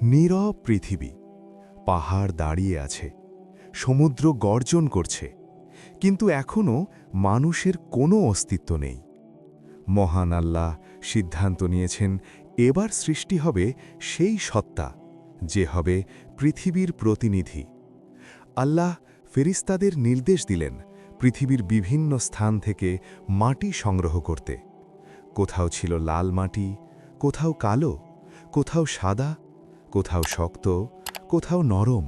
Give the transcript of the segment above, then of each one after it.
নীরব পৃথিবী। পাহাড় দাঁড়িয়ে আছে, সমুদ্র গর্জন করছে, কিন্তু এখনও মানুষের কোনো অস্তিত্ব নেই। মহান আল্লাহ সিদ্ধান্ত নিয়েছেন, এবার সৃষ্টি হবে সেই সত্তা যে হবে পৃথিবীর প্রতিনিধি। আল্লাহ ফেরিস্তাদের নির্দেশ দিলেন পৃথিবীর বিভিন্ন স্থান থেকে মাটি সংগ্রহ করতে। কোথাও ছিল লাল মাটি, কোথাও কালো, কোথাও সাদা, কোথাও শক্ত, কোথাও নরম।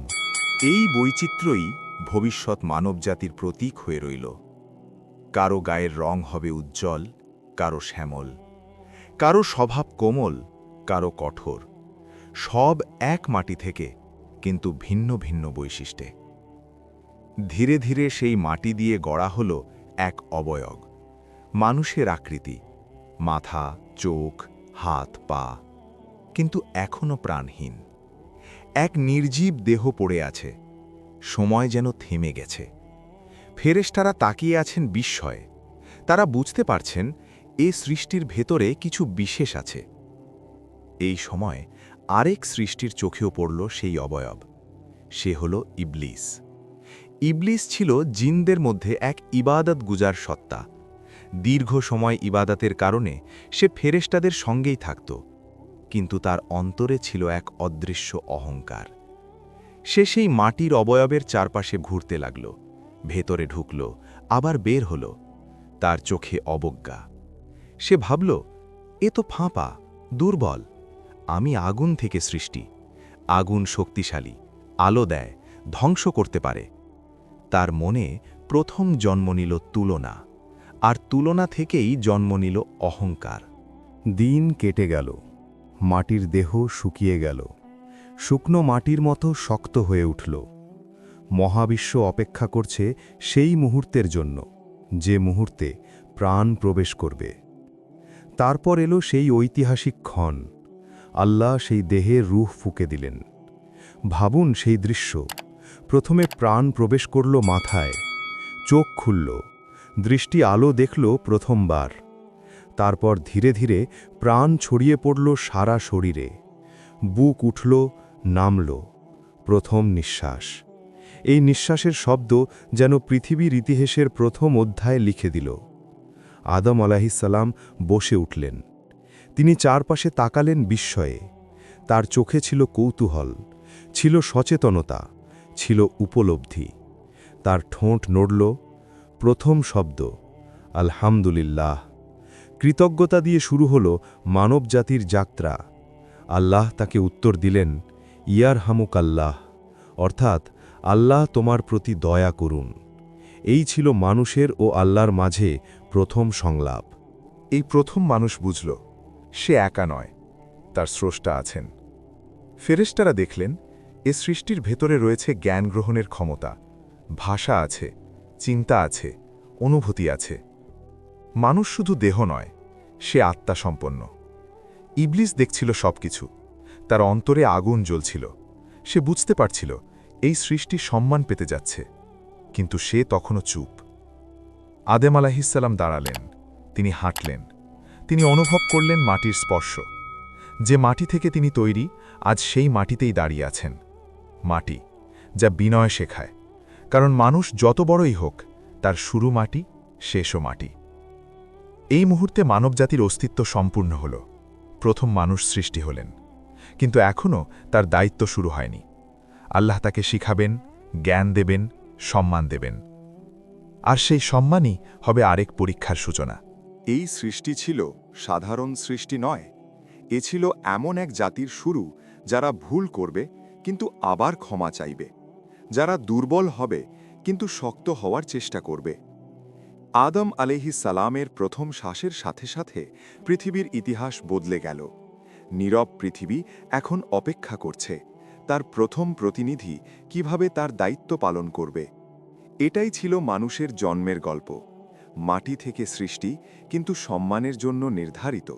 এই বৈচিত্র্যই ভবিষ্যৎ মানবজাতির প্রতীক হয়ে রইল। কারো গায়ের রং হবে উজ্জ্বল, কারো শ্যামল, কারো স্বভাব কোমল, কারো কঠোর। সব এক মাটি থেকে, কিন্তু ভিন্ন ভিন্ন বৈশিষ্ট্যে। ধীরে ধীরে সেই মাটি দিয়ে গড়া হল এক অবয়ব, মানুষের আকৃতি, মাথা, চোখ, হাত, পা, কিন্তু এখনো প্রাণহীন। এক নির্জীব দেহ পড়ে আছে, সময় যেন থেমে গেছে। ফেরেশতারা তাকিয়ে আছেন বিস্ময়ে। তারা বুঝতে পারছেন এ সৃষ্টির ভেতরে কিছু বিশেষ আছে। এই সময় আরেক সৃষ্টির চোখেও পড়ল সেই অবয়ব। সে হল ইবলিস। ইবলিস ছিল জিনদের মধ্যে এক ইবাদত গুজার সত্তা। দীর্ঘ সময় ইবাদতের কারণে সে ফেরেশতাদের সঙ্গেই থাকত, কিন্তু তার অন্তরে ছিল এক অদৃশ্য অহংকার। সে সেই মাটির অবয়বের চারপাশে ঘুরতে লাগল, ভেতরে ঢুকল, আবার বের হল। তার চোখে অবজ্ঞা। সে ভাবল, এ তো ফাঁপা, দুর্বল। আমি আগুন থেকে সৃষ্টি। আগুন শক্তিশালী, আলো দেয়, ধ্বংস করতে পারে। তার মনে প্রথম জন্ম নিল তুলনা, আর তুলনা থেকেই জন্ম নিল অহংকার। দিন কেটে গেল, মাটির দেহ শুকিয়ে গেল, শুকনো মাটির মতো শক্ত হয়ে উঠল। মহাবিশ্ব অপেক্ষা করছে সেই মুহূর্তের জন্য, যে মুহূর্তে প্রাণ প্রবেশ করবে। তারপর এলো সেই ঐতিহাসিক ক্ষণ। আল্লাহ সেই দেহে রূহ ফুঁকে দিলেন। ভাবুন সেই দৃশ্য। প্রথমে প্রাণ প্রবেশ করল মাথায়, চোখ খুলল, দৃষ্টি আলো দেখল প্রথমবার। তারপর ধীরে ধীরে প্রাণ ছড়িয়ে পড়ল সারা শরীরে। বুক উঠল, নামল, প্রথম নিঃশ্বাস। এই নিঃশ্বাসের শব্দ যেন পৃথিবীর ইতিহাসের প্রথম অধ্যায় লিখে দিল। আদম আলাইহিসসালাম বসে উঠলেন। তিনি চারপাশে তাকালেন বিস্ময়ে। তার চোখে ছিল কৌতূহল, ছিল সচেতনতা, ছিল উপলব্ধি। তার ঠোঁট নড়ল। প্রথম শব্দ, আলহামদুলিল্লাহ। কৃতজ্ঞতা দিয়ে শুরু হল মানবজাতির যাত্রা। আল্লাহ তাকে উত্তর দিলেন, ইয়ারহামুক আল্লাহ, অর্থাৎ আল্লাহ তোমার প্রতি দয়া করুন। এই ছিল মানুষের ও আল্লাহর মাঝে প্রথম সংলাপ। এই প্রথম মানুষ বুঝল, সে একা নয়, তার স্রষ্টা আছেন। ফেরেশতারা দেখলেন, এ সৃষ্টির ভেতরে রয়েছে জ্ঞান গ্রহণের ক্ষমতা, ভাষা আছে, চিন্তা আছে, অনুভূতি আছে। মানুষ শুধু দেহ নয়, সে আত্মা সম্পন্ন। ইবলিস দেখছিল সবকিছু। তার অন্তরে আগুন জ্বলছিল। সে বুঝতে পারছিল এই সৃষ্টি সম্মান পেতে যাচ্ছে, কিন্তু সে তখনও চুপ। আদম আলাইহিসসালাম দাঁড়ালেন। তিনি হাঁটলেন। তিনি অনুভব করলেন মাটির স্পর্শ। যে মাটি থেকে তিনি তৈরি, আজ সেই মাটিতেই দাঁড়িয়ে আছেন। মাটি, যা বিনয় শেখায়। কারণ মানুষ যত বড়ই হোক, তার শুরু মাটি, শেষও মাটি। এই মুহূর্তে মানবজাতির অস্তিত্ব সম্পূর্ণ হল। প্রথম মানুষ সৃষ্টি হলেন, কিন্তু এখনও তার দায়িত্ব শুরু হয়নি। আল্লাহ তাকে শিখাবেন, জ্ঞান দেবেন, সম্মান দেবেন। আর সেই সম্মানই হবে আরেক পরীক্ষার সূচনা। এই সৃষ্টি ছিল সাধারণ সৃষ্টি নয়। এ ছিল এমন এক জাতির শুরু, যারা ভুল করবে কিন্তু আবার ক্ষমা চাইবে, যারা দুর্বল হবে কিন্তু শক্ত হওয়ার চেষ্টা করবে। আদম আলাইহিসসালামের প্রথম শ্বাসের সাথে সাথে পৃথিবীর ইতিহাস বদলে গেল। নীরব পৃথিবী এখন অপেক্ষা করছে তার প্রথম প্রতিনিধি কিভাবে তার দায়িত্ব পালন করবে। এটাই ছিল মানুষের জন্মের গল্প। মাটি থেকে সৃষ্টি, কিন্তু সম্মানের জন্য নির্ধারিত।